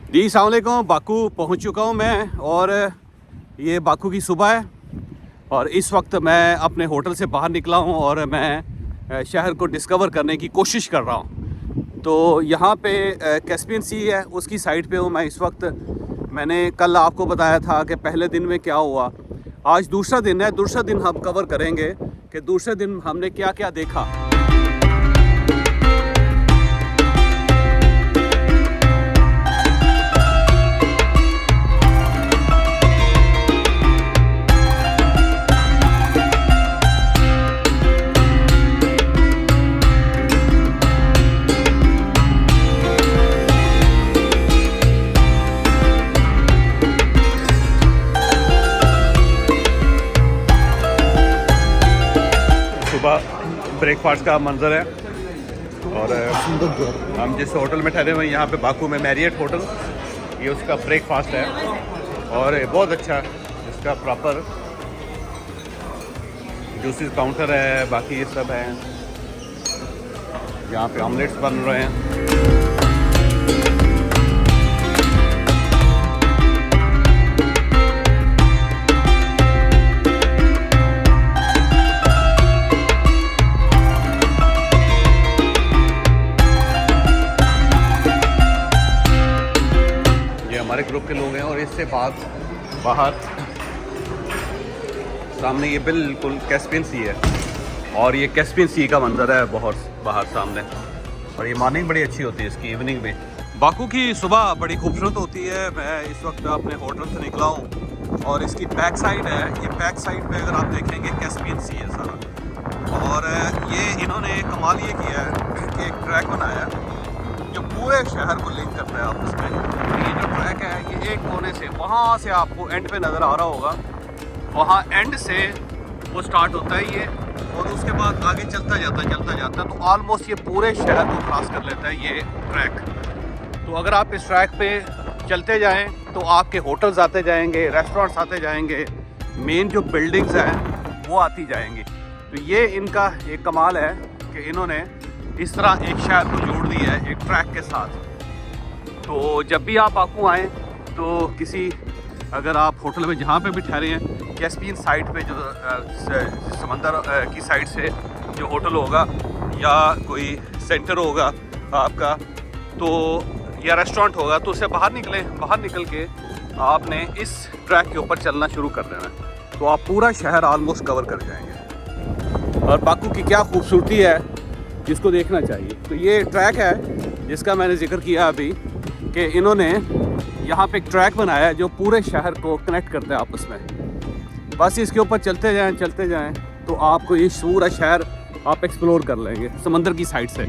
जी अस्सलाम वालेकुम। बाकू पहुंच चुका हूं मैं और ये बाकू की सुबह है और इस वक्त मैं अपने होटल से बाहर निकला हूं और मैं शहर को डिस्कवर करने की कोशिश कर रहा हूं। तो यहाँ पे कैस्पियन सी है, उसकी साइड पे हूँ मैं इस वक्त। मैंने कल आपको बताया था कि पहले दिन में क्या हुआ। आज दूसरा दिन है, दूसरा दिन हम कवर करेंगे कि दूसरे दिन हमने क्या क्या देखा। ब्रेकफास्ट का मंजर है और हम जिस होटल में ठहरे हुए हैं यहाँ पे बाकू में मैरियट होटल, ये उसका ब्रेकफास्ट है और बहुत अच्छा इसका प्रॉपर जूसेस काउंटर है, बाकी ये सब है। यहाँ पे ऑमलेट्स बन रहे हैं। हमारे ग्रुप के लोग हैं और इससे बाहर सामने ये बिल्कुल कैस्पियन सी है और ये कैस्पियन सी का मंजर है बहुत बाहर सामने। और ये मॉर्निंग बड़ी अच्छी होती है इसकी, इवनिंग में। बाकू की सुबह बड़ी खूबसूरत होती है। मैं इस वक्त अपने होटल से निकला हूँ और इसकी बैक साइड है। ये बैक साइड पे अगर आप देखेंगे कैस्पियन सी है सारा। और ये इन्होंने कमाल ये किया है कि एक ट्रैक बनाया है जो पूरे शहर को लिंक करता है आपस में। ये जो ट्रैक है ये एक कोने से, वहाँ से आपको एंड पे नज़र आ रहा होगा, वहाँ एंड से वो स्टार्ट होता है ये और उसके बाद आगे चलता जाता तो ऑलमोस्ट ये पूरे शहर को क्रॉस कर लेता है ये ट्रैक। तो अगर आप इस ट्रैक पे चलते जाएं तो आपके होटल्स आते जाएंगे, रेस्टोरेंट्स आते जाएंगे, मेन जो बिल्डिंग्स हैं वो आती जाएंगी। तो ये इनका एक कमाल है कि इन्होंने इस तरह एक शहर को जोड़ दिया है एक ट्रैक के साथ। तो जब भी आप बाकू आएँ तो किसी, अगर आप होटल में जहाँ पे भी ठहरे हैं, कैस्पियन साइड पे जो समंदर की साइड से जो होटल होगा या कोई सेंटर होगा आपका, तो या रेस्टोरेंट होगा, तो उससे बाहर निकल के आपने इस ट्रैक के ऊपर चलना शुरू कर देना है। तो आप पूरा शहर ऑलमोस्ट कवर कर जाएंगे। और बाकू की क्या खूबसूरती है जिसको देखना चाहिए। तो ये ट्रैक है जिसका मैंने जिक्र किया अभी कि इन्होंने यहाँ पे एक ट्रैक बनाया है जो पूरे शहर को कनेक्ट करता है आपस में। बस इसके ऊपर चलते जाएं तो आपको ये पूरा शहर आप एक्सप्लोर कर लेंगे समंदर की साइड से।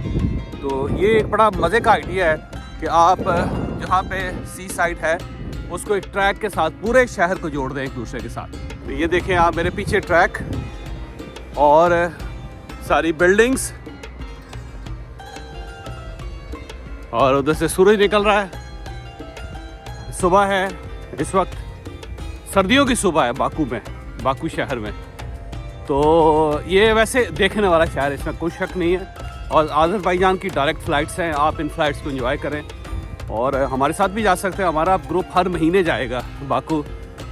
तो ये एक बड़ा मज़े का आइडिया है कि आप जहाँ पे सी साइड है उसको एक ट्रैक के साथ पूरे शहर को जोड़ दें एक दूसरे के साथ। तो ये देखें आप, मेरे पीछे ट्रैक और सारी बिल्डिंग्स और उधर से सूरज निकल रहा है। सुबह है इस वक्त, सर्दियों की सुबह है बाकू शहर में। तो ये वैसे देखने वाला शहर है, इसमें कोई शक नहीं है। और आज़रबाईजान की डायरेक्ट फ़्लाइट्स हैं, आप इन फ़्लाइट्स को एंजॉय करें और हमारे साथ भी जा सकते हैं। हमारा ग्रुप हर महीने जाएगा बाकू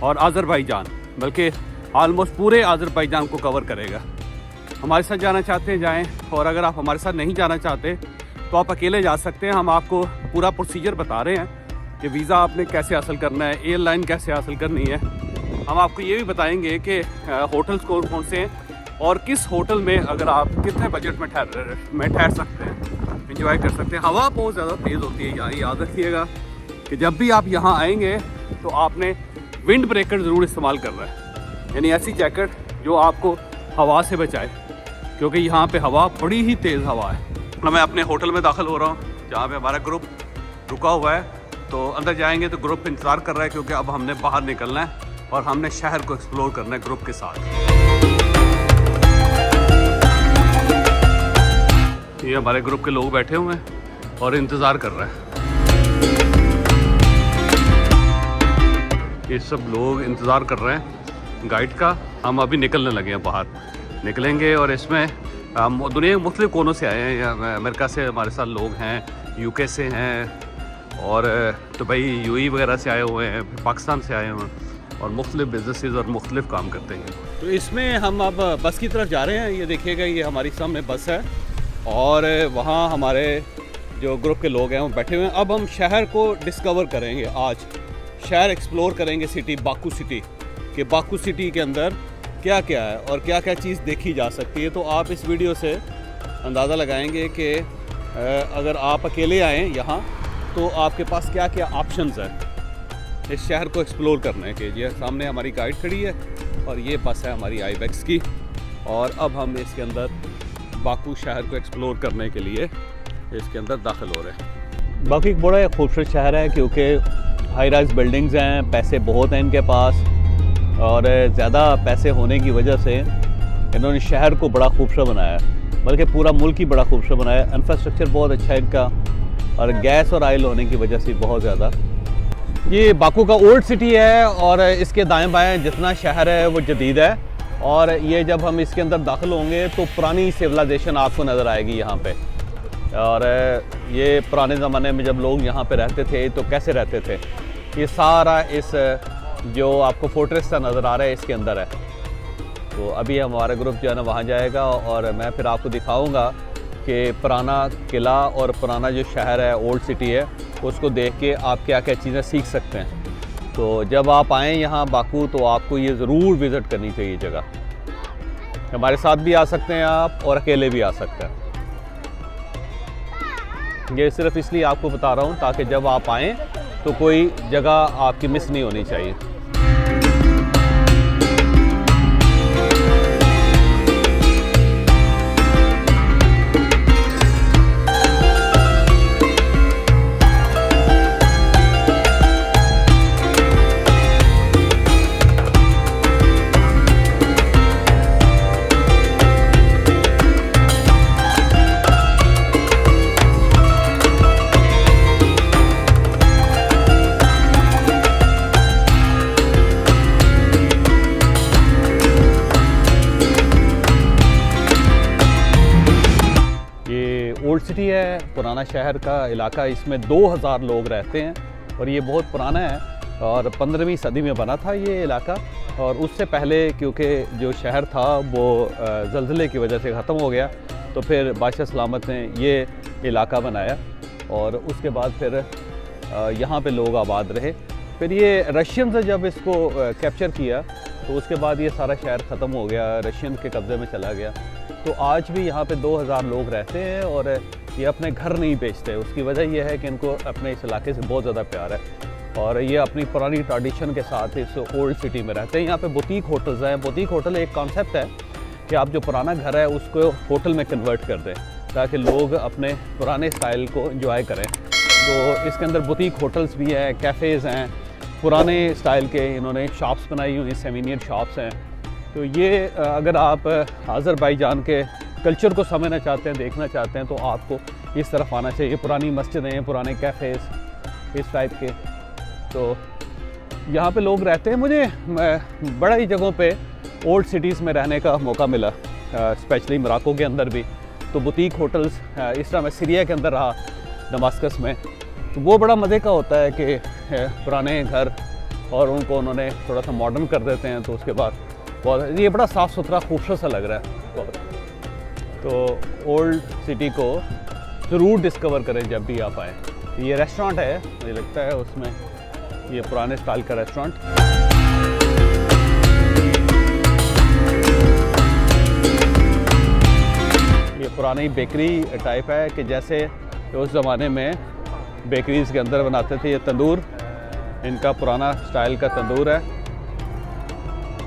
और आज़रबाईजान, बल्कि आलमोस्ट पूरे आज़रबाईजान को कवर करेगा। हमारे साथ जाना चाहते हैं जाएँ, और अगर आप हमारे साथ नहीं जाना चाहते तो आप अकेले जा सकते हैं। हम आपको पूरा प्रोसीजर बता रहे हैं कि वीज़ा आपने कैसे हासिल करना है, एयरलाइन कैसे हासिल करनी है। हम आपको ये भी बताएंगे कि होटल्स कौन से हैं और किस होटल में अगर आप कितने बजट में ठहर सकते हैं, एंजॉय कर सकते हैं। हवा बहुत ज़्यादा तेज़ होती है यहाँ, याद रखिएगा कि जब भी आप यहाँ आएंगे तो आपने विंड ब्रेकर ज़रूर इस्तेमाल करना है, यानी ऐसी जैकेट जो आपको हवा से बचाए, क्योंकि यहाँ पे हवा बड़ी ही तेज़ हवा है। मैं अपने होटल में दाखिल हो रहा हूँ जहाँ पे हमारा ग्रुप रुका हुआ है। तो अंदर जाएंगे तो ग्रुप इंतज़ार कर रहा है, क्योंकि अब हमने बाहर निकलना है और हमने शहर को एक्सप्लोर करना है ग्रुप के साथ। ये हमारे ग्रुप के लोग बैठे हुए हैं और इंतज़ार कर रहे हैं। ये सब लोग इंतज़ार कर रहे हैं गाइड का। हम अभी निकलने लगे हैं, बाहर निकलेंगे और इसमें दुनिया के मुख्तलिफ कोनों से आए हैं। अमेरिका से हमारे साथ लोग हैं, यूके से हैं और दुबई यूएई वगैरह से आए हुए हैं, फिर पाकिस्तान से आए हुए हैं और मुख्तलिफ़ बिजनेसेस और मुख्तलिफ़ काम करते हैं। तो इसमें हम अब बस की तरफ जा रहे हैं। ये देखिएगा, ये हमारी सामने बस है और वहाँ हमारे जो ग्रुप के लोग हैं वो बैठे हुए हैं। अब हम शहर को डिस्कवर करेंगे, आज शहर एक्सप्लोर करेंगे, सिटी बाकू सिटी कि बाकू सिटी के अंदर क्या क्या है और क्या क्या चीज़ देखी जा सकती है। तो आप इस वीडियो से अंदाज़ा लगाएंगे कि अगर आप अकेले आएँ यहाँ तो आपके पास क्या क्या ऑप्शंस हैं इस शहर को एक्सप्लोर करने के। ये सामने हमारी गाइड खड़ी है और ये बस है हमारी आईबेक्स की, और अब हम इसके अंदर बाकू शहर को एक्सप्लोर करने के लिए इसके अंदर दाखिल हो रहे हैं। बाकू एक बड़ा खूबसूरत शहर है क्योंकि हाई राइज बिल्डिंग्स हैं, पैसे बहुत हैं इनके पास, और ज़्यादा पैसे होने की वजह से इन्होंने शहर को बड़ा खूबसूरत बनाया है, बल्कि पूरा मुल्क ही बड़ा खूबसूरत बनाया है। इंफ्रास्ट्रक्चर बहुत अच्छा है इनका, और गैस और ऑयल होने की वजह से बहुत ज़्यादा। ये बाकू का ओल्ड सिटी है और इसके दाएं बाएं जितना शहर है वो जदीद है, और ये जब हम इसके अंदर दाखिल होंगे तो पुरानी सिविलाइजेशन आपको नज़र आएगी यहाँ पे। और ये पुराने ज़माने में जब लोग यहाँ पे रहते थे तो कैसे रहते थे, ये सारा इस जो आपको फोर्ट्रेस सा नज़र आ रहा है इसके अंदर है। तो अभी हमारा ग्रुप जो है ना वहाँ जाएगा और मैं फिर आपको दिखाऊंगा कि पुराना किला और पुराना जो शहर है, ओल्ड सिटी है, उसको देख के आप क्या क्या चीज़ें सीख सकते हैं। तो जब आप आएँ यहाँ बाकू तो आपको ये ज़रूर विज़िट करनी चाहिए जगह। हमारे साथ भी आ सकते हैं आप और अकेले भी आ सकते हैं। ये सिर्फ इसलिए आपको बता रहा हूँ ताकि जब आप आएँ तो कोई जगह आपकी मिस नहीं होनी चाहिए। ओल्ड सिटी है, पुराना शहर का इलाका, इसमें 2000 लोग रहते हैं और ये बहुत पुराना है और 15वीं सदी में बना था ये इलाका। और उससे पहले क्योंकि जो शहर था वो ज़लज़ले की वजह से ख़त्म हो गया, तो फिर बादशाह सलामत ने ये इलाका बनाया और उसके बाद फिर यहाँ पे लोग आबाद रहे। फिर ये रशियन से जब इसको कैप्चर किया तो उसके बाद ये सारा शहर ख़त्म हो गया, रशियन के कब्ज़े में चला गया। तो आज भी यहाँ पे 2000 लोग रहते हैं और ये अपने घर नहीं बेचते। उसकी वजह यह है कि इनको अपने इस इलाके से बहुत ज़्यादा प्यार है और ये अपनी पुरानी ट्रेडिशन के साथ इस ओल्ड सिटी में रहते हैं। यहाँ पे बुटीक होटल्स हैं। बुटीक होटल एक कॉन्सेप्ट है कि आप जो पुराना घर है उसको होटल में कन्वर्ट कर दें ताकि लोग अपने पुराने स्टाइल को एंजॉय करें। तो इसके अंदर बुटीक होटल्स भी हैं, कैफ़ेज़ हैं, पुराने स्टाइल के इन्होंने शॉप्स बनाई हुई, सेमिनियर शॉप्स हैं। तो ये अगर आप आज़रबाईजान के कल्चर को समझना चाहते हैं, देखना चाहते हैं, तो आपको इस तरफ आना चाहिए। पुरानी मस्जिदें, पुराने कैफ़ेज़ इस टाइप के, तो यहाँ पे लोग रहते हैं। मुझे बड़ा ही जगहों पे ओल्ड सिटीज़ में रहने का मौका मिला, स्पेशली मोरक्को के अंदर भी। तो बुटीक होटल्स, इस तरह मैं सीरिया के अंदर रहा, दमास्कस में, तो वो बड़ा मज़े का होता है कि पुराने घर और उनको उन्होंने थोड़ा सा मॉडर्न कर देते हैं, तो उसके बाद बहुत ये बड़ा साफ़ सुथरा खूबसूरत सा लग रहा है। तो ओल्ड सिटी को ज़रूर डिस्कवर करें जब भी आप आएँ। ये रेस्टोरेंट है, मुझे लगता है उसमें ये पुराने स्टाइल का रेस्टोरेंट। ये पुरानी बेकरी टाइप है कि जैसे उस ज़माने में बेकरीज़ के अंदर बनाते थे। ये तंदूर, इनका पुराना स्टाइल का तंदूर है,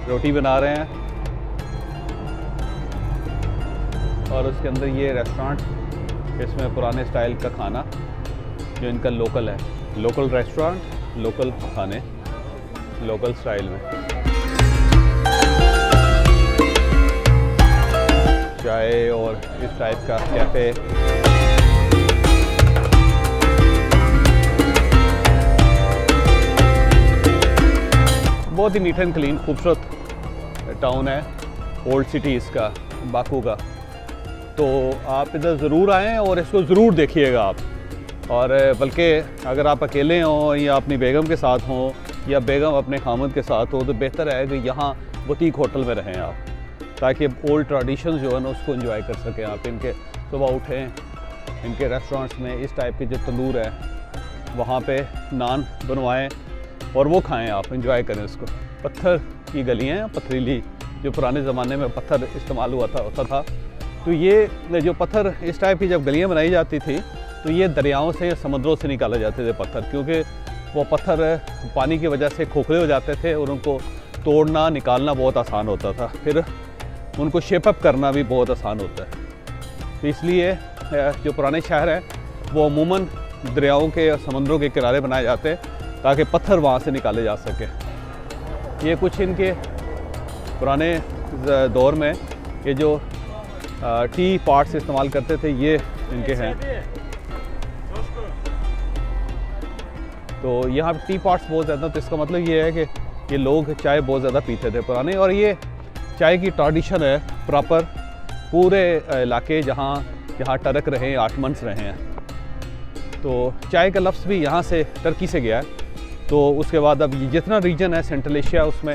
रोटी बना रहे हैं। और उसके अंदर ये रेस्टोरेंट, इसमें पुराने स्टाइल का खाना जो इनका लोकल है, लोकल रेस्टोरेंट, लोकल खाने, लोकल स्टाइल में। चाय और इस टाइप का कैफ़े। बहुत ही नीट एंड क्लीन खूबसूरत टाउन है ओल्ड सिटी इसका, बाकू का। तो आप इधर ज़रूर आएँ और इसको ज़रूर देखिएगा आप। और बल्कि अगर आप अकेले हों या अपनी बेगम के साथ हों या बेगम अपने खामद के साथ हो तो बेहतर है कि यहाँ बुटीक होटल में रहें आप, ताकि ओल्ड ट्रेडिशंस जो है ना उसको एंजॉय कर सकें आप। इनके सुबह उठें, इनके रेस्टोरेंट्स में इस टाइप के जो तंदूर है वहाँ पे नान बनवाएं और वो खाएं आप, एंजॉय करें उसको। पत्थर की गलियाँ हैं, पथरीली, जो पुराने ज़माने में पत्थर इस्तेमाल होता था। तो ये जो पत्थर इस टाइप की जब गलियाँ बनाई जाती थी तो ये दरियाओं से या समुद्रों से निकाले जाते थे पत्थर, क्योंकि वो पत्थर पानी की वजह से खोखले हो जाते थे और उनको तोड़ना निकालना बहुत आसान होता था, फिर उनको शेपअप करना भी बहुत आसान होता है। तो इसलिए जो पुराने शहर हैं वो अमूमन दरियाओं के और समुद्रों के किनारे बनाए जाते हैं ताकि पत्थर वहाँ से निकाले जा सके। ये कुछ इनके पुराने दौर में ये जो टी पार्ट्स इस्तेमाल करते थे ये इनके हैं। तो यहाँ टी पार्ट्स बहुत ज़्यादा, तो इसका मतलब ये है कि ये लोग चाय बहुत ज़्यादा पीते थे पुराने, और ये चाय की ट्रेडिशन है प्रॉपर पूरे इलाके जहाँ टर्क रहे, आटमन्स रहे हैं। तो चाय का लफ्ज़ भी यहाँ से टर्की से गया है। तो उसके बाद अब जितना रीजन है सेंट्रल एशिया उसमें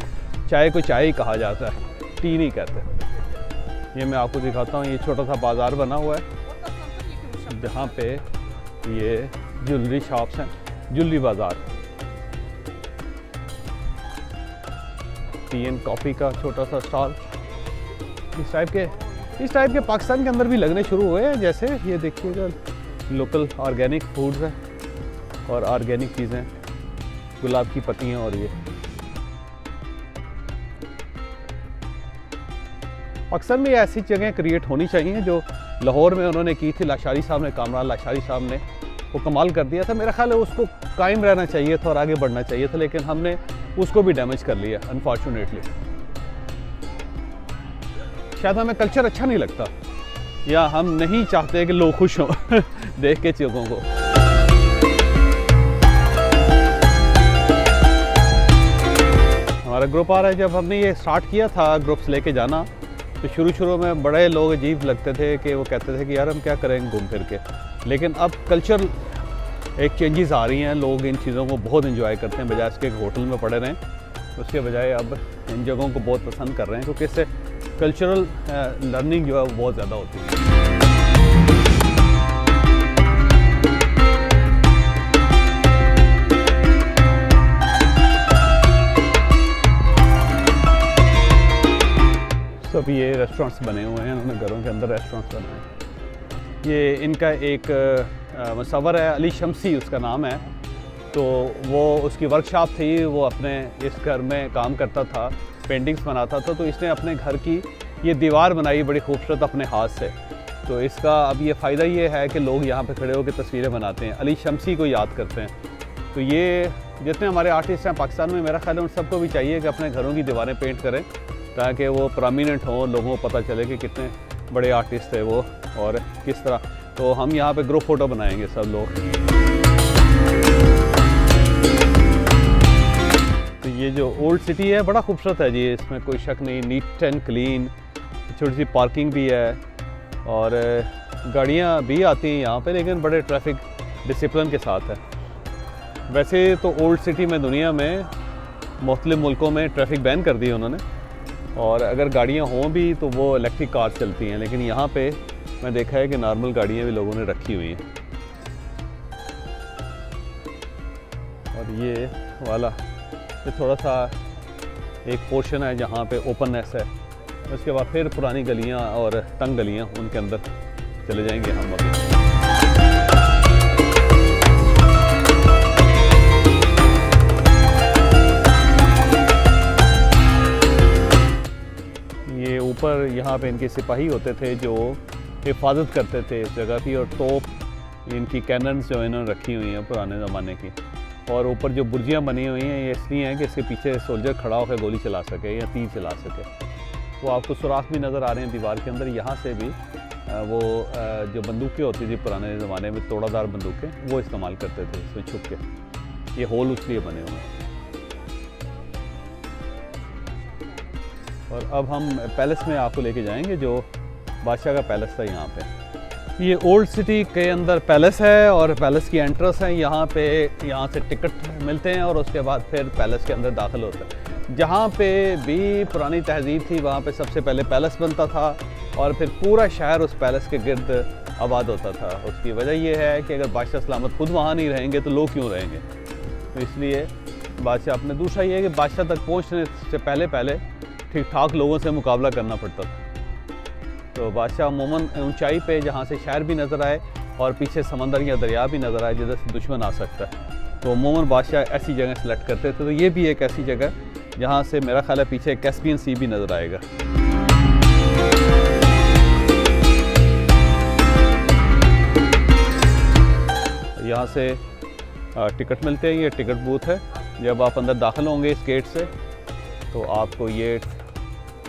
चाय को चाय ही कहा जाता है, टी नहीं कहते। ये मैं आपको दिखाता हूँ, ये छोटा सा बाज़ार बना हुआ है जहाँ पे ये ज्वेलरी शॉप्स हैं, ज्वेलरी बाज़ार। टी एंड कॉफ़ी का छोटा सा स्टॉल, इस टाइप के पाकिस्तान के अंदर भी लगने शुरू हुए हैं। जैसे ये देखिएगा लोकल ऑर्गेनिक फूड्स हैं और ऑर्गेनिक चीज़ें, गुलाब की पत्तियाँ, और ये पाकिस्तान में ऐसी जगह क्रिएट होनी चाहिए जो लाहौर में उन्होंने की थी, लाशारी साहब ने, कामरान लाशारी साहब ने वो कमाल कर दिया था। मेरा ख्याल है उसको कायम रहना चाहिए था और आगे बढ़ना चाहिए था, लेकिन हमने उसको भी डैमेज कर लिया अनफॉर्चुनेटली। शायद हमें कल्चर अच्छा नहीं लगता या हम नहीं चाहते कि लोग खुश हों देख के चीज़ों को। हमारा ग्रुप आ रहा है। जब हमने ये स्टार्ट किया था ग्रुप्स लेके जाना तो शुरू में बड़े लोग अजीब लगते थे कि वो कहते थे कि यार हम क्या करेंगे घूम फिर के, लेकिन अब कल्चर एक चेंजेस आ रही हैं, लोग इन चीज़ों को बहुत एंजॉय करते हैं, बजाय इसके होटल में पड़े रहें उसके बजाय अब इन जगहों को बहुत पसंद कर रहे हैं, क्योंकि इससे कल्चरल लर्निंग जो है वो बहुत ज़्यादा होती है। सब ये रेस्टोरेंट्स बने हुए हैं, उन्होंने घरों के अंदर रेस्टोरेंट्स बनाए हैं। ये इनका एक मुसव्वर है, अली शम्सी उसका नाम है। तो वो उसकी वर्कशॉप थी, वो अपने इस घर में काम करता था, पेंटिंग्स बनाता था। तो इसने अपने घर की ये दीवार बनाई बड़ी खूबसूरत अपने हाथ से। तो इसका अब ये फ़ायदा ये है कि लोग यहाँ पे खड़े होकर तस्वीरें बनाते हैं, अली शम्सी को याद करते हैं। तो ये जितने हमारे आर्टिस्ट हैं पाकिस्तान में, मेरा ख्याल है उन सबको भी चाहिए कि अपने घरों की दीवारें पेंट करें ताकि वो प्रोमिनेंट हों, लोगों को पता चले कि कितने बड़े आर्टिस्ट थे वो और किस तरह। तो हम यहाँ पे ग्रुप फ़ोटो बनाएंगे सब लोग। तो ये जो ओल्ड सिटी है बड़ा खूबसूरत है जी, इसमें कोई शक नहीं, नीट एंड क्लीन, छोटी सी पार्किंग भी है और गाड़ियाँ भी आती हैं यहाँ पे, लेकिन बड़े ट्रैफिक डिसिप्लिन के साथ है। वैसे तो ओल्ड सिटी में दुनिया में मुख्तलिफ मुल्कों में ट्रैफिक बैन कर दी है उन्होंने, और अगर गाड़ियाँ हों भी तो वो इलेक्ट्रिक कार चलती हैं, लेकिन यहाँ पे मैं देखा है कि नॉर्मल गाड़ियाँ भी लोगों ने रखी हुई हैं। और ये वाला ये थोड़ा सा एक पोर्शन है जहाँ पे ओपननेस है, उसके बाद फिर पुरानी गलियाँ और तंग गलियाँ, उनके अंदर चले जाएंगे हम अभी। ये ऊपर यहाँ पे इनके सिपाही होते थे जो हिफाजत करते थे इस जगह की, और तोप इनकी कैनन्स जो इन्होंने रखी हुई हैं पुराने ज़माने की। और ऊपर जो बुर्जियाँ बनी हुई हैं ये इसलिए हैं कि इसके पीछे सोल्जर खड़ा होकर गोली चला सके या तीर चला सके। तो आपको सुराख भी नज़र आ रहे हैं दीवार के अंदर, यहाँ से भी वो जो बंदूकें होती थी पुराने ज़माने में, तोड़ादार बंदूकें, वो इस्तेमाल करते थे इसमें छुप के। ये होल उसलिए बने हुए हैं। और अब हम पैलेस में आपको लेके जाएंगे, जो बादशाह का पैलेस था यहाँ पे। ये ओल्ड सिटी के अंदर पैलेस है और पैलेस की एंट्रेंस है। यहाँ से टिकट मिलते हैं और उसके बाद फिर पैलेस के अंदर दाखिल होते हैं। जहाँ पे भी पुरानी तहजीब थी वहाँ पे सबसे पहले पैलेस बनता था और फिर पूरा शहर उस पैलेस के गिर्द आबाद होता था। उसकी वजह यह है कि अगर बादशाह सलामत खुद वहाँ नहीं रहेंगे तो लोग क्यों रहेंगे, तो इसलिए बादशाह अपने दूसरा ये है कि बादशाह तक पहुँचने से पहले ठीक ठाक लोगों से मुकाबला करना पड़ता था। तो बादशाह अमूमन ऊंचाई पे जहाँ से शहर भी नज़र आए और पीछे समंदर या दरिया भी नज़र आए जिधर से दुश्मन आ सकता है, तो अमूमन बादशाह ऐसी जगह सेलेक्ट करते थे। तो ये भी एक ऐसी जगह जहाँ से मेरा ख्याल है पीछे कैस्पियन सी भी नज़र आएगा। यहाँ से टिकट मिलते हैं, ये टिकट बूथ है। जब आप अंदर दाखिल होंगे इस गेट से तो आपको ये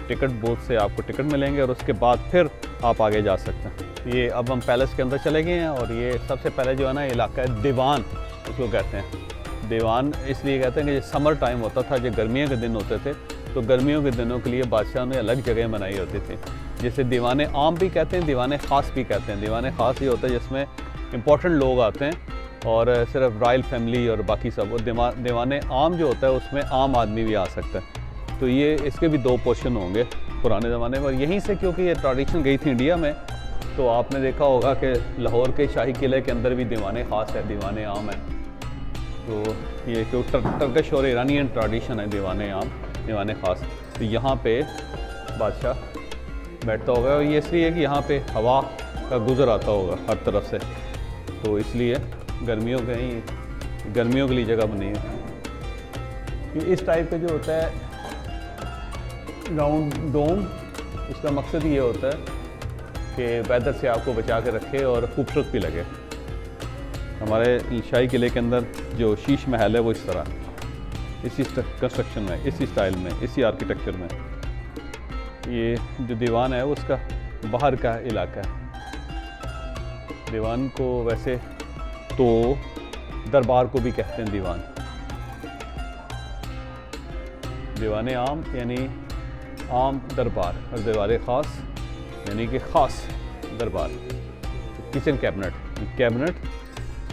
टिकट बूथ से आपको टिकट मिलेंगे और उसके बाद फिर आप आगे जा सकते हैं। ये अब हम पैलेस के अंदर चले गए हैं और ये सबसे पहले जो है ना इलाका है दीवान, उसको कहते हैं। दीवान इसलिए कहते हैं कि समर टाइम होता था, जो गर्मियों के दिन होते थे, तो गर्मियों के दिनों के लिए बादशाह ने अलग जगह बनाई होती थी, जिसे दीवान आम भी कहते हैं, दीवान ख़ास भी कहते हैं। दीवान ख़ास ये होता है जिसमें इम्पोर्टेंट लोग आते हैं और सिर्फ रॉयल फैमिली और बाकी सब। और दीवान आम जो होता है उसमें आम आदमी भी आ सकता है। तो ये इसके भी 2 पोर्शन होंगे पुराने ज़माने में। और यहीं से क्योंकि ये ट्रेडिशन गई थी इंडिया में, तो आपने देखा होगा कि लाहौर के शाही किले के अंदर भी दीवान ख़ास है, दीवान आम है। तो ये जो टर्किश और ईरानियन ट्रेडिशन है दीवान आम, दीवान ख़ास। तो यहाँ पे बादशाह बैठता होगा और ये इसलिए कि यहाँ पे हवा का गुज़र आता होगा हर तरफ से, तो इसलिए गर्मियों के लिए जगह बनी है। ये इस टाइप का जो होता है राउंड डोम, उसका मकसद ये होता है कि वेदर से आपको बचा के रखे और खूबसूरत भी लगे। हमारे शाही किले के अंदर जो शीश महल है वो इस तरह, इसी कंस्ट्रक्शन में, इसी स्टाइल में, इसी आर्किटेक्चर में। ये जो दीवान है उसका बाहर का इलाका है। दीवान को वैसे तो दरबार को भी कहते हैं दीवान आम यानी आम दरबार, और दरबार ख़ास यानी कि ख़ास दरबार। किचन कैबिनेट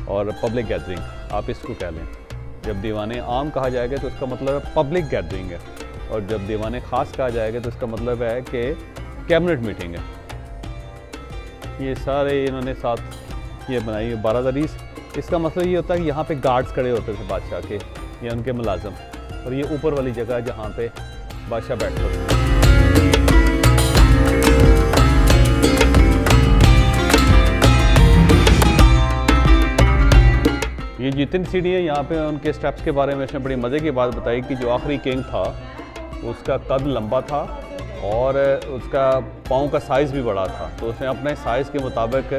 और पब्लिक गैदरिंग आप इसको कह लें। जब दीवान आम कहा जाएगा तो उसका मतलब है पब्लिक गैदरिंग है, और जब दीवान ख़ास कहा जाएगा तो इसका मतलब है कि कैबिनेट मीटिंग है। ये सारे इन्होंने साथ ये बनाई है 12 दरीज। इसका मतलब ये होता है कि यहाँ पे गार्ड्स खड़े होते थे बादशाह के या उनके मुलाजम, और ये ऊपर वाली जगह जहाँ पे बादशाह बैठता था। ये जितनी सीढ़ी है यहाँ पे उनके स्टेप्स के बारे में इसने बड़ी मज़े की बात बताई कि जो आखिरी किंग था उसका कद लंबा था और उसका पाँव का साइज़ भी बड़ा था, तो उसने अपने साइज़ के मुताबिक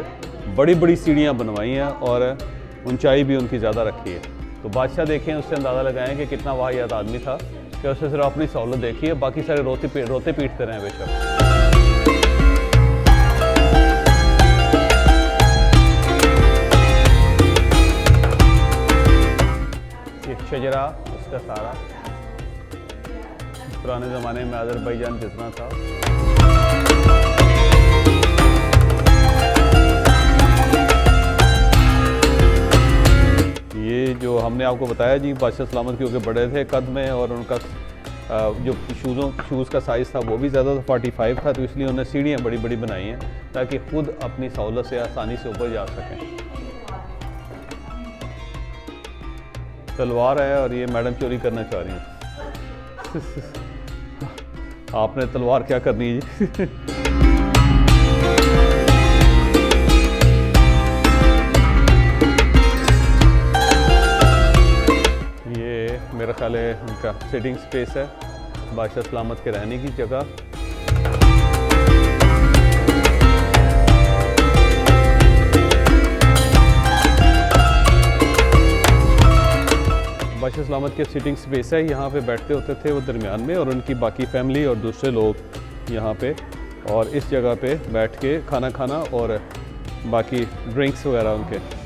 बड़ी बड़ी सीढ़ियाँ बनवाई हैं और ऊंचाई भी उनकी ज़्यादा रखी है। तो बादशाह देखें, उससे अंदाज़ा लगाएं कि कितना वाहियात आदमी था कि उसने सिर्फ अपनी सहूलत देखी है, बाकी सारे रोते पीटते रहे बेशक। शजरा उसका सारा पुराने ज़माने में अज़रबैजान जितना था। ये जो हमने आपको बताया जी बादशाह सलामत क्योंकि बड़े थे कद में और उनका जो शूज़ का साइज़ था वो भी ज़्यादा था, 45 था, तो इसलिए उन्होंने सीढ़ियाँ बड़ी बड़ी बनाई हैं ताकि ख़ुद अपनी सहूलत से आसानी से ऊपर जा सकें। तलवार है और ये मैडम चोरी करना चाह रही हैं। आपने तलवार क्या करनी है जी? ये मेरा ख्याल है उनका सिटिंग स्पेस है, बादशाह सलामत के रहने की जगह। बादशाह सलामत के सिटिंग स्पेस है, यहाँ पे बैठते होते थे वो दरमियान में, और उनकी बाकी फैमिली और दूसरे लोग यहाँ पे, और इस जगह पे बैठ के खाना खाना और बाकी ड्रिंक्स वगैरह उनके।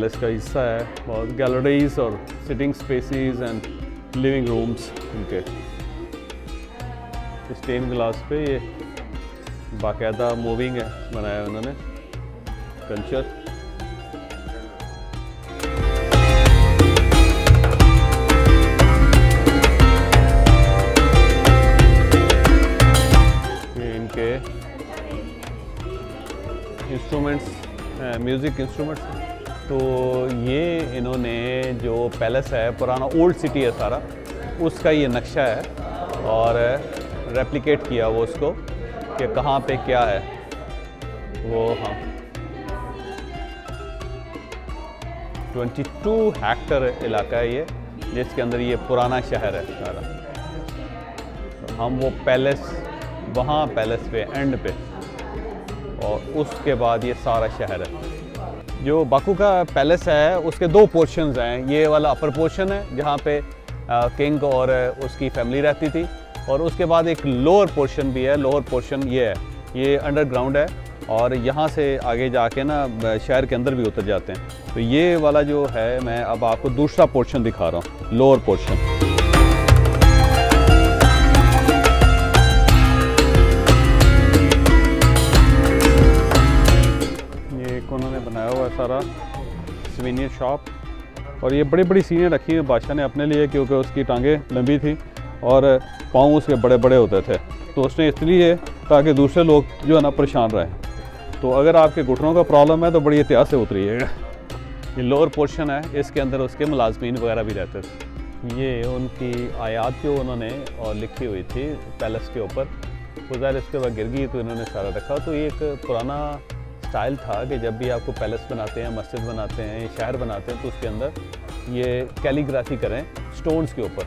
पैलेस का हिस्सा है। बहुत गैलरीज और sitting spaces and living rooms इनके। स्टेन ग्लास पे ये बाकायदा मूविंग है बनाया उन्होंने कल्चर। ये इनके इंस्ट्रूमेंट्स, म्यूज़िक इंस्ट्रूमेंट्स। तो ये इन्होंने जो पैलेस है, पुराना ओल्ड सिटी है सारा, उसका ये नक्शा है और रेप्लिकेट किया वो उसको कि कहाँ पे क्या है वो। हाँ, 22 हेक्टर इलाका है ये, जिसके अंदर ये पुराना शहर है सारा। तो हम वो पैलेस, वहाँ पैलेस पे एंड पे, और उसके बाद ये सारा शहर है। जो बाकू का पैलेस है उसके दो पोर्शंस हैं। ये वाला अपर पोर्शन है जहाँ पे किंग और उसकी फैमिली रहती थी, और उसके बाद एक लोअर पोर्शन भी है। लोअर पोर्शन ये है, ये अंडरग्राउंड है, और यहाँ से आगे जाके ना शहर के अंदर भी उतर जाते हैं। तो ये वाला जो है, मैं अब आपको दूसरा पोर्शन दिखा रहा हूँ, लोअर पोर्शन। उन्होंने बनाया हुआ है सारा सुवेनियर शॉप, और ये बड़ी बड़ी सीनें रखी हुई बादशाह ने अपने लिए, क्योंकि उसकी टांगें लंबी थी और पाँव उसके बड़े बड़े होते थे। तो उसने इसलिए ताकि दूसरे लोग जो है ना परेशान रहें। तो अगर आपके घुटनों का प्रॉब्लम है तो बड़ी एहतियात से उतरिएगा। ये लोअर पोर्शन है, इसके अंदर उसके मुलाजमीन वगैरह भी रहते थे। ये उनकी आयात जो उन्होंने और लिखी हुई थी पैलेस के ऊपर, गुज़ार इसके बाद गिर गई तो इन्होंने सारा रखा। तो ये एक पुराना स्टाइल था कि जब भी आपको पैलेस बनाते हैं, मस्जिद बनाते हैं, शहर बनाते हैं, तो उसके अंदर ये कैलीग्राफी करें स्टोन्स के ऊपर।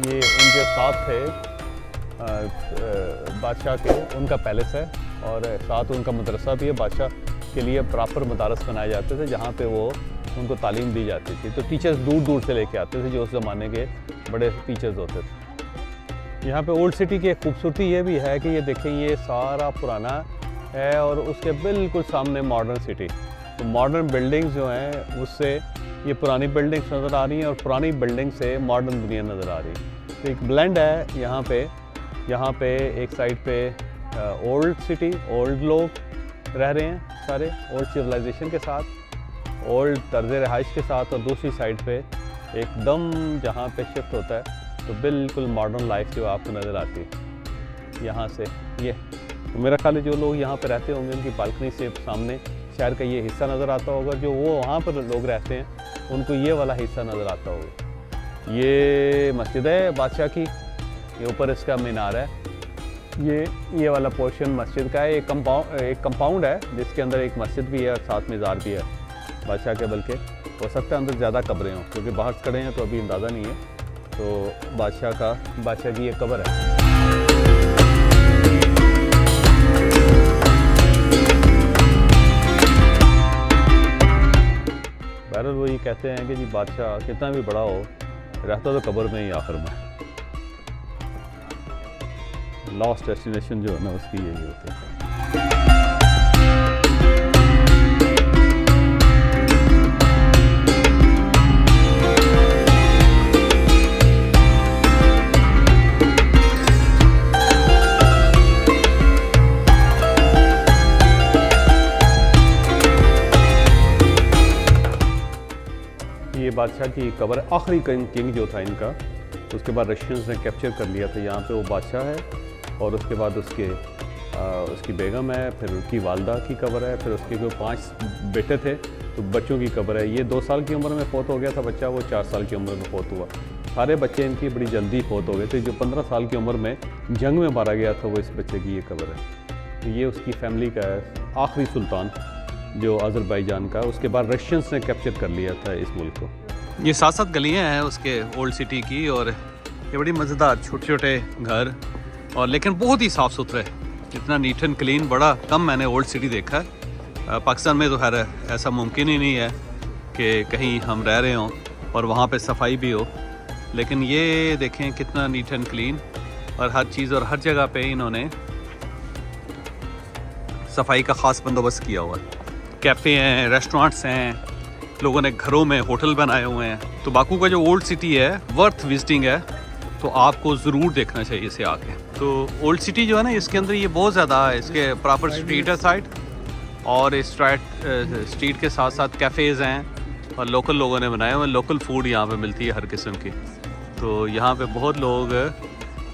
ये उनके साथ थे बादशाह के, उनका पैलेस है, और साथ उनका मदरसा भी है। बादशाह के लिए प्रॉपर मदारस बनाए जाते थे जहाँ पे वो उनको तालीम दी जाती थी। तो टीचर्स दूर दूर से लेके आते थे, जो उस ज़माने के बड़े टीचर्स होते थे। यहाँ पे ओल्ड सिटी की एक खूबसूरती ये भी है कि ये देखें, ये सारा पुराना है और उसके बिल्कुल सामने मॉडर्न सिटी। तो मॉडर्न बिल्डिंग्स जो हैं उससे ये पुरानी बिल्डिंग्स नज़र आ रही हैं, और पुरानी बिल्डिंग से मॉडर्न दुनिया नज़र आ रही है। तो एक ब्लेंड है यहाँ पे एक साइड पे ओल्ड सिटी, ओल्ड लोग रह रहे हैं सारे, ओल्ड सिविलाइजेशन के साथ, ओल्ड तर्ज़ रहाइश के साथ, और दूसरी साइड पे एकदम जहाँ पे शिफ्ट होता है तो बिल्कुल मॉडर्न लाइफ जो आपको नज़र आती है यहाँ से। ये तो मेरा ख्याल है जो लोग यहाँ पे रहते होंगे उनकी बालकनी से सामने शहर का ये हिस्सा नज़र आता होगा। जो वो वहाँ पर लोग रहते हैं उनको ये वाला हिस्सा नज़र आता होगा। ये मस्जिद है बादशाह की, ये ऊपर इसका मीनार है। ये वाला पोर्शन मस्जिद का है। एक कंपाउंड है जिसके अंदर एक मस्जिद भी है और साथ मज़ार भी है बादशाह के। बल्कि हो सकता है अंदर ज़्यादा कब्रें हों, क्योंकि बाहर खड़े हैं तो अभी अंदाज़ा नहीं है। तो बादशाह की ये कब्र है। बहरहाल वो ये कहते हैं कि जी बादशाह कितना भी बड़ा हो, रहता तो कब्र में ही आखिर में। लास्ट डेस्टिनेशन जो है ना उसकी यही होती है। ये बादशाह की कब्र, आखिरी किंग जो था इनका, उसके बाद रशियंस ने कैप्चर कर लिया था। यहाँ पे वो बादशाह है, और उसके बाद उसकी बेगम है, फिर उसकी वालदा की कब्र है, फिर उसके जो 5 बेटे थे तो बच्चों की कब्र है। ये 2 साल की उम्र में फौत हो गया था बच्चा, वो 4 साल की उम्र में फौत हुआ। सारे बच्चे इनकी बड़ी जल्दी फौत हो गए थे। जो 15 साल की उम्र में जंग में मारा गया था वो इस बच्चे की ये कब्र है। तो ये उसकी फैमिली का है, आखिरी सुल्तान जो अज़रबैजान का। उसके बाद रशियंस ने कैप्चर कर लिया था इस मुल्क को। ये 7 गलियाँ हैं उसके ओल्ड सिटी की, और ये बड़ी मज़ेदार छोटे छोटे घर, और लेकिन बहुत ही साफ़ सुथरे, इतना नीट एंड क्लीन बड़ा कम मैंने ओल्ड सिटी देखा है। पाकिस्तान में तो खैर ऐसा मुमकिन ही नहीं है कि कहीं हम रह रहे हों और वहाँ पे सफाई भी हो, लेकिन ये देखें कितना नीट एंड क्लीन, और हर चीज़ और हर जगह पे इन्होंने सफाई का ख़ास बंदोबस्त किया हुआ है। कैफ़े हैं, रेस्टोरेंट्स हैं, लोगों ने घरों में होटल बनाए हुए हैं। तो बाकू का जो ओल्ड सिटी है वर्थ विजिटिंग है, तो आपको ज़रूर देखना चाहिए इसे आके। तो ओल्ड सिटी जो है ना, इसके अंदर ये बहुत ज़्यादा है, इसके प्रॉपर स्ट्रीट है साइड, और इस स्ट्रीट के साथ साथ कैफ़ेज़ हैं और लोकल लोगों ने बनाए हुए। लोकल फूड यहाँ पे मिलती है हर किस्म की। तो यहाँ पे बहुत लोग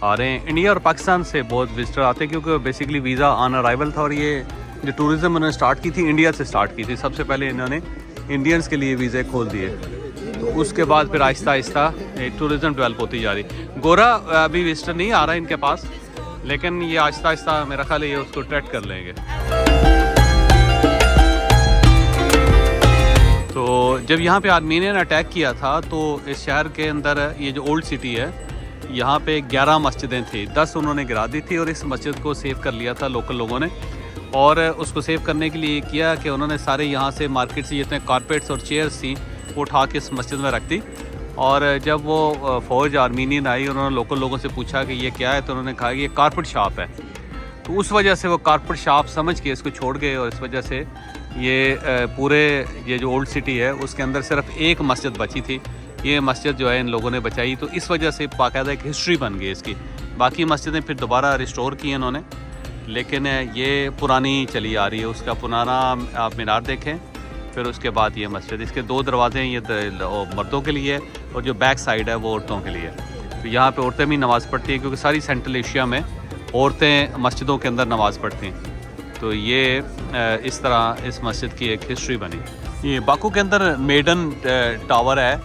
आ रहे हैं, इंडिया और पाकिस्तान से बहुत विजिटर आते हैं, क्योंकि बेसिकली वीज़ा ऑन अराइवल था। और ये जो टूरिज़्म उन्होंने स्टार्ट की थी इंडिया से स्टार्ट की थी। सबसे पहले इन्होंने इंडियंस के लिए वीज़े खोल दिए, तो उसके बाद फिर आहिस्ता आहिस्ता टूरिज़्म डेवलप होती जा रही। गोरा अभी विजिटर नहीं आ रहा है इनके पास, लेकिन ये आहिस्ता आहिस्ता मेरा ख्याल है ये उसको ट्रैक कर लेंगे। तो जब यहाँ पे आर्मीनियन अटैक किया था, तो इस शहर के अंदर ये जो ओल्ड सिटी है, यहाँ पे 11 मस्जिदें थी, 10 उन्होंने गिरा दी थी, और इस मस्जिद को सेव कर लिया था लोकल लोगों ने। और उसको सेव करने के लिए किया कि उन्होंने सारे यहाँ से मार्केट से जितने कारपेट्स और चेयर्स थी वो उठा के इस मस्जिद में रख दी। और जब वो फ़ौज आर्मीनियन आई, उन्होंने लोकल लोगों से पूछा कि ये क्या है, तो उन्होंने कहा कि ये कारपेट शॉप है। तो उस वजह से वो कारपेट शॉप समझ के इसको छोड़ गए, और इस वजह से ये पूरे ये जो ओल्ड सिटी है उसके अंदर सिर्फ एक मस्जिद बची थी। ये मस्जिद जो है इन लोगों ने बचाई, तो इस वजह से बाकायदा एक हिस्ट्री बन गई इसकी। बाकी मस्जिदें फिर दोबारा रिस्टोर की इन्होंने, लेकिन ये पुरानी चली आ रही है। उसका पुराना आप मीनार देखें, फिर उसके बाद ये मस्जिद, इसके 2 दरवाजे हैं, ये मर्दों के लिए और जो बैक साइड है वो औरतों के लिए। तो यहाँ पे औरतें भी नमाज़ पढ़ती हैं, क्योंकि सारी सेंट्रल एशिया में औरतें मस्जिदों के अंदर नमाज़ पढ़ती हैं। तो ये इस तरह इस मस्जिद की एक हिस्ट्री बनी। ये बाकू के अंदर मेडन टावर है,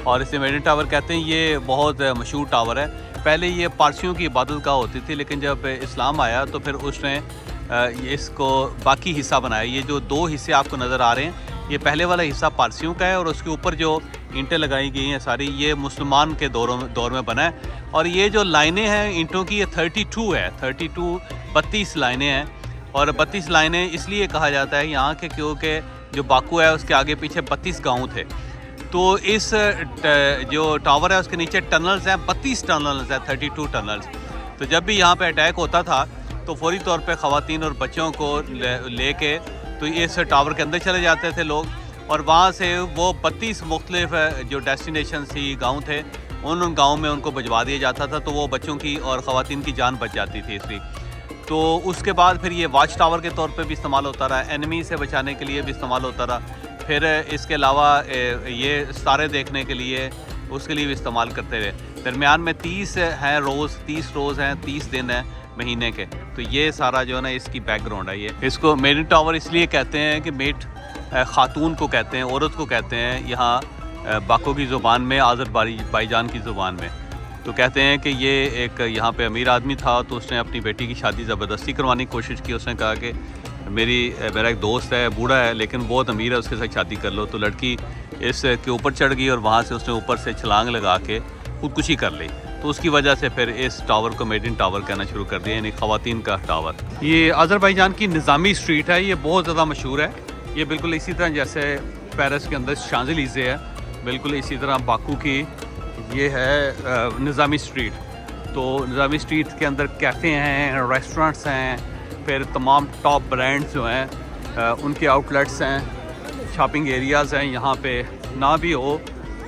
और इसे मेडन टावर कहते हैं। ये बहुत मशहूर टावर है। पहले ये पारसियों की इबादत गाह होती थी, लेकिन जब इस्लाम आया तो फिर उसने इसको बाकी हिस्सा बनाया। ये जो 2 हिस्से आपको नज़र आ रहे हैं, ये पहले वाला हिस्सा पारसियों का है, और उसके ऊपर जो ईंटें लगाई गई हैं सारी, ये मुसलमान के दौर में बना है। और ये जो लाइनें हैं ईंटों की, ये 32 है, 32 लाइनें हैं। और 32 लाइनें इसलिए कहा जाता है यहाँ के, क्योंकि जो बाकू है उसके आगे पीछे 32 गाँव थे। तो इस जो टावर है उसके नीचे टनल्स हैं, 32 टनल्स हैं, 32 टनल्स। तो जब भी यहाँ पे अटैक होता था तो फौरी तौर पे ख़वातीन और बच्चों को लेके तो इस टावर के अंदर चले जाते थे लोग, और वहाँ से वो 32 मुख्तलिफ जो डेस्टिनेशन थी, गाँव थे, उन गाँव में उनको भिजवा दिया जाता था। तो वो बच्चों की और ख़वातीन की जान बच जाती थी इसलिए। तो उसके बाद फिर ये वॉच टावर के तौर पे भी इस्तेमाल होता रहा, एनिमी से बचाने के लिए भी इस्तेमाल होता रहा। फिर इसके अलावा ये सितारे देखने के लिए उसके लिए भी इस्तेमाल करते रहे। दरमियान में 30 हैं रोज़, 30 रोज़ हैं, 30 दिन हैं महीने के। तो ये सारा जो है ना इसकी बैकग्राउंड है। ये इसको मेडन टावर इसलिए कहते हैं कि मेट ख़ातून को कहते हैं, औरत को कहते हैं यहाँ बाको की ज़ुबान में, आज़र भाईजान की ज़ुबान में। तो कहते हैं कि ये एक यहाँ पे अमीर आदमी था, तो उसने अपनी बेटी की शादी ज़बरदस्ती करवाने की कोशिश की। उसने कहा कि मेरा एक दोस्त है, बूढ़ा है, लेकिन बहुत अमीर है, उसके साथ शादी कर लो। तो लड़की इसके ऊपर चढ़ गई और वहाँ से उसने ऊपर से छलांग लगा के खुदकुशी कर ली। तो उसकी वजह से फिर इस टावर को मेडन टावर कहना शुरू कर दिया, यानी ख़वातीन का टावर। ये आज़रबाईजान की निज़ामी स्ट्रीट है, ये बहुत ज़्यादा मशहूर है। ये बिल्कुल इसी तरह जैसे पेरिस के अंदर शांज़ेलीज़े है, बिल्कुल इसी तरह बाकू की ये है निज़ामी स्ट्रीट। तो निज़ामी स्ट्रीट के अंदर कैफ़े हैं, रेस्टोरेंट्स हैं, फिर तमाम टॉप ब्रांड्स जो हैं उनके आउटलेट्स हैं, शॉपिंग एरियाज़ हैं। यहाँ पे ना भी हो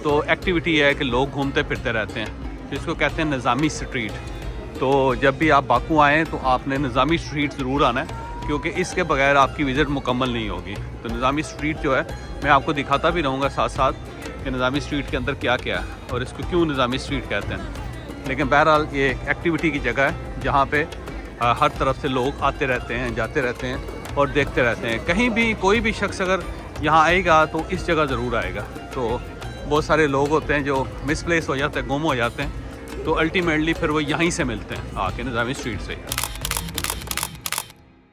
तो एक्टिविटी है कि लोग घूमते फिरते रहते हैं, जिसको कहते हैं निज़ामी स्ट्रीट। तो जब भी आप बाकू आएँ तो आपने निज़ामी स्ट्रीट ज़रूर आना है, क्योंकि इसके बगैर आपकी विज़िट मुकम्मल नहीं होगी। तो निज़ामी स्ट्रीट जो है मैं आपको दिखाता भी रहूँगा साथ साथ कि निज़ामी स्ट्रीट के अंदर क्या क्या है और इसको क्यों निज़ामी स्ट्रीट कहते हैं। लेकिन बहरहाल ये एक्टिविटी की जगह है जहाँ पे हर तरफ से लोग आते रहते हैं, जाते रहते हैं और देखते रहते हैं। कहीं भी कोई भी शख्स अगर यहाँ आएगा तो इस जगह ज़रूर आएगा। तो बहुत सारे लोग होते हैं जो मिसप्लेस हो जाते हैं, गुम हो जाते हैं, तो अल्टीमेटली फिर वो यहीं से मिलते हैं आके निज़ामी स्ट्रीट से।